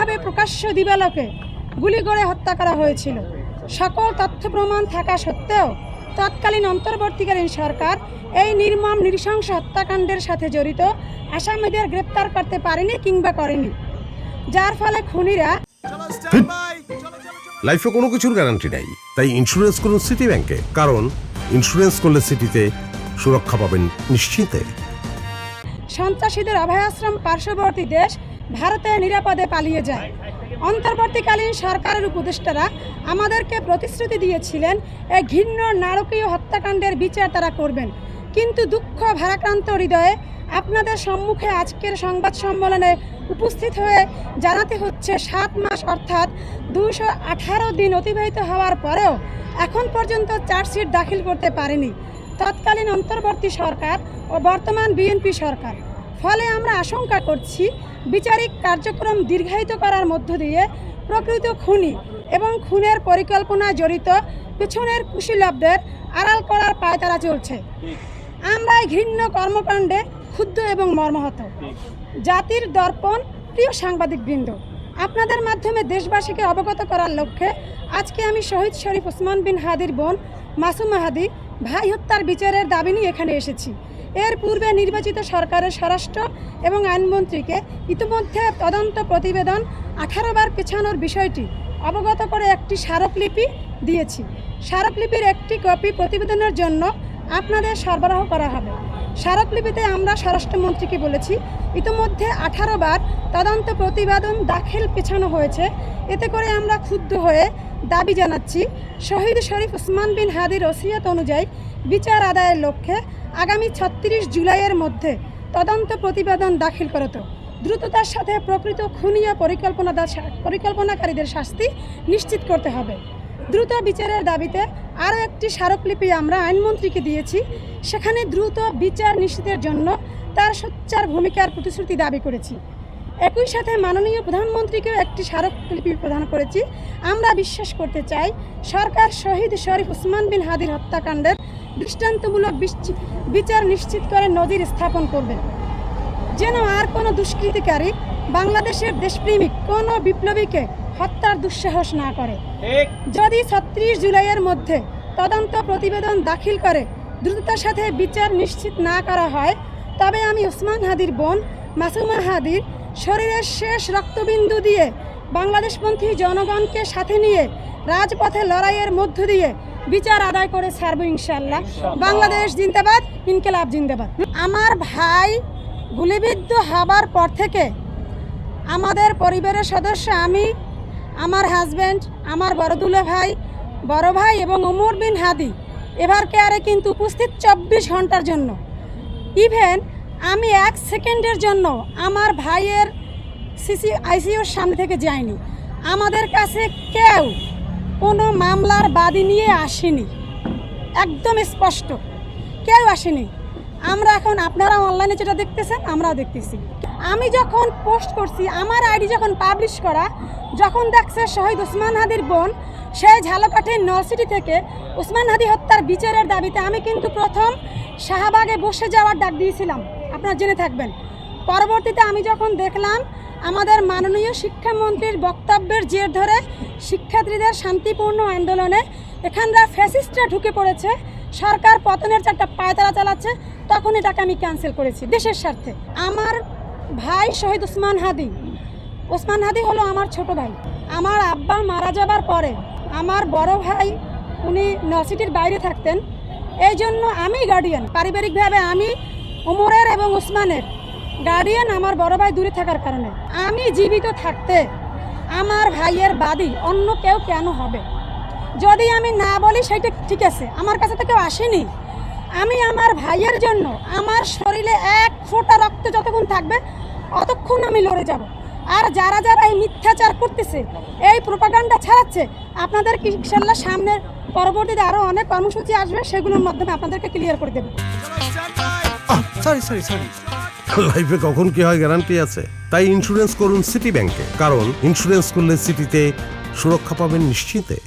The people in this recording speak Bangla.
কিভাবে প্রকাশ্য দিবালোকে গুলি করে হত্যা করা হয়েছিল। সকল তথ্য প্রমাণ থাকা সত্ত্বেও তৎকালীন অন্তর্বর্তীকালীন সরকার এই নির্মম নৃশংস হত্যাকাণ্ডের সাথে জড়িত আসামিদের গ্রেপ্তার করতে পারেনি কিংবা করেনি, যার ফলে খুনিরা লাইফে কোনো কিছুর গ্যারান্টি নাই, তাই ইন্স্যুরেন্স করুন সিটি ব্যাংকে, কারণ ইন্স্যুরেন্স করলে সিটিতে সুরক্ষা পাবেন নিশ্চিন্তে। সন্ত্রাসীদের অভয়াশ্রম পার্শ্ববর্তী দেশ ভারতে নিরাপদে পালিয়ে যায়। অন্তর্বর্তীকালীন সরকারের উপদেষ্টারা আমাদেরকে প্রতিশ্রুতি দিয়েছিলেন এই ঘৃণ্য নারকীয় হত্যাকাণ্ডের বিচার তারা করবেন, কিন্তু দুঃখ ভারাক্রান্ত হৃদয়ে আপনাদের সম্মুখে আজকের সংবাদ সম্মেলনে উপস্থিত হয়ে জানাতে হচ্ছে 7 মাস অর্থাৎ 218 দিন অতিবাহিত হওয়ার পরেও এখন পর্যন্ত চার্জশিট দাখিল করতে পারেনি তৎকালীন অন্তর্বর্তী সরকার ও বর্তমান বিএনপি সরকার। ফলে আমরা আশঙ্কা করছি বিচারিক কার্যক্রম দীর্ঘায়িত করার মধ্য দিয়ে প্রকৃত খুনি এবং খুনের পরিকল্পনায় জড়িত পিছনের কুশীলবদের আড়াল করার পায়তারা চলছে। আমরা এই ঘৃণ্য কর্মকাণ্ডে ক্ষুব্ধ এবং মর্মাহত। জাতির দর্পণ, প্রিয় সাংবাদিকবৃন্দ, আপনাদের মাধ্যমে দেশবাসীকে অবগত করার লক্ষ্যে আজকে আমি শহীদ শরীফ ওসমান বিন হাদির বোন মাসুমা হাদি ভাই হত্যার বিচারের দাবি নিয়ে এখানে এসেছি। এর পূর্বে নির্বাচিত সরকারের স্বরাষ্ট্র এবং আইনমন্ত্রীকে ইতিমধ্যে তদন্ত প্রতিবেদন 18 বার পেছানোর বিষয়টি অবগত করে একটি স্মারকলিপি দিয়েছি। স্মারকলিপির একটি কপি প্রতিবেদনের জন্য আপনাদের সরবরাহ করা হবে। স্মারকলিপিতে আমরা স্বরাষ্ট্রমন্ত্রীকে বলেছি ইতিমধ্যে 18 বার তদন্ত প্রতিবেদন দাখিল পেছানো হয়েছে। এতে করে আমরা ক্ষুব্ধ হয়ে দাবি জানাচ্ছি শহীদ শরীফ ওসমান বিন হাদির ওসিয়ত অনুযায়ী বিচার আদায়ের লক্ষ্যে আগামী 36 জুলাইয়ের মধ্যে তদন্ত প্রতিবেদন দাখিল করত দ্রুততার সাথে প্রকৃত খুনি ও পরিকল্পনাকারীদের শাস্তি নিশ্চিত করতে হবে। দ্রুত বিচারের দাবিতে আরও একটি স্মারকলিপি আমরা আইনমন্ত্রীকে দিয়েছি। সেখানে দ্রুত বিচার নিশ্চিতের জন্য তার সোচ্চার ভূমিকার প্রতিশ্রুতি দাবি করেছি। একই সাথে মাননীয় প্রধানমন্ত্রীকেও একটি স্মারকলিপি প্রদান করেছি। আমরা বিশ্বাস করতে চাই সরকার শহীদ শরীফ ওসমান বিন হাদির হত্যাকাণ্ডের দৃষ্টান্তমূলক বিচার নিশ্চিত করে নজির স্থাপন করবে, যেন আর কোনো দুষ্কৃতিকারী বাংলাদেশের দেশপ্রেমিক কোনো বিপ্লবীকে হত্যার দুঃসাহস না করে। যদি 36 জুলাইয়ের মধ্যে তদন্ত প্রতিবেদন দাখিল করে দ্রুততার সাথে বিচার নিশ্চিত না করা হয়, তবে আমি ওসমান হাদির বোন মাসুমা হাদির শরীরের শেষ রক্তবিন্দু দিয়ে বাংলাদেশপন্থী জনগণকে সাথে নিয়ে রাজপথে লড়াইয়ের মধ্য দিয়ে বিচার আদায় করে ছাড়ব ইনশাআল্লাহ। বাংলাদেশ জিন্দাবাদ, ইনকিলাব জিন্দাবাদ। আমার ভাই গুলিবিদ্ধ হবার পর থেকে আমাদের পরিবারের সদস্য, আমি, আমার হাজব্যান্ড, আমার বড় ভাই এবং ওমর বিন হাদি এভার কেয়ারে কিন্তু উপস্থিত 24 ঘন্টার জন্য। ইভেন আমি 1 সেকেন্ডের জন্য আমার ভাইয়ের আইসিইউর সামনে থেকে যাইনি। আমাদের কাছে কেউ কোনো মামলার বাদী নিয়ে আসেনি, একদম স্পষ্ট কেউ আসেনি। আমরা এখন আপনারা অনলাইনে যেটা দেখতেছেন আমরাও দেখতেছি। আমি যখন পোস্ট করছি, আমার আইডি যখন পাবলিশ করা, যখন দেখছে শহীদ ওসমান হাদির বোন সেই ঝালকাঠির নলসিটি থেকে ওসমান হাদি হত্যার বিচারের দাবিতে আমি কিন্তু প্রথম শাহবাগে বসে যাওয়ার ডাক দিয়েছিলাম, আপনারা জেনে থাকবেন। পরবর্তীতে আমি যখন দেখলাম আমাদের মাননীয় শিক্ষামন্ত্রীর বক্তব্যের জের ধরে শিক্ষার্থীদের শান্তিপূর্ণ আন্দোলনে এখানকার ফ্যাসিস্টরা ঢুকে পড়েছে, সরকার পতনের একটা পায়তারা চালাচ্ছে, তখন এটাকে আমি ক্যান্সেল করেছি দেশের স্বার্থে। আমার ভাই শহীদ ওসমান হাদি হলো আমার ছোট ভাই। আমার আব্বা মারা যাবার পরে আমার বড় ভাই উনি নলসিটির বাইরে থাকতেন, এই জন্য আমি গার্ডিয়ান। পারিবারিকভাবে আমি ওমরের এবং ওসমানের গার্ডিয়ান, আমার বড় ভাই দূরে থাকার কারণে। আমি জীবিত থাকতে আমার ভাইয়ের বাদী অন্য কেউ কেন হবে? যদি আমি না বলি সেটা ঠিক আছে, আমার কাছে তো কেউ আসেনি। আমি আমার ভাইয়ের জন্য আমার শরীরে 1 ফোঁটা রক্ত যতক্ষণ থাকবে অতক্ষণ আমি লড়ে যাব। আর যারা এই মিথ্যাচার করতেছে, এই প্রোপাগান্ডা ছড়াচ্ছে, আপনাদেরকে ইনশাআল্লাহ সামনের পরবর্তীতে আরও অনেক কর্মসূচি আসবে, সেগুলোর মাধ্যমে আপনাদেরকে ক্লিয়ার করে দেব। সরি লাইফে কখন কি হয় গ্যারান্টি আছে, তাই ইন্স্যুরেন্স করুন সিটি ব্যাংকে, কারণ ইন্স্যুরেন্স করলে সিটিতে সুরক্ষা পাবেন নিশ্চিন্তে।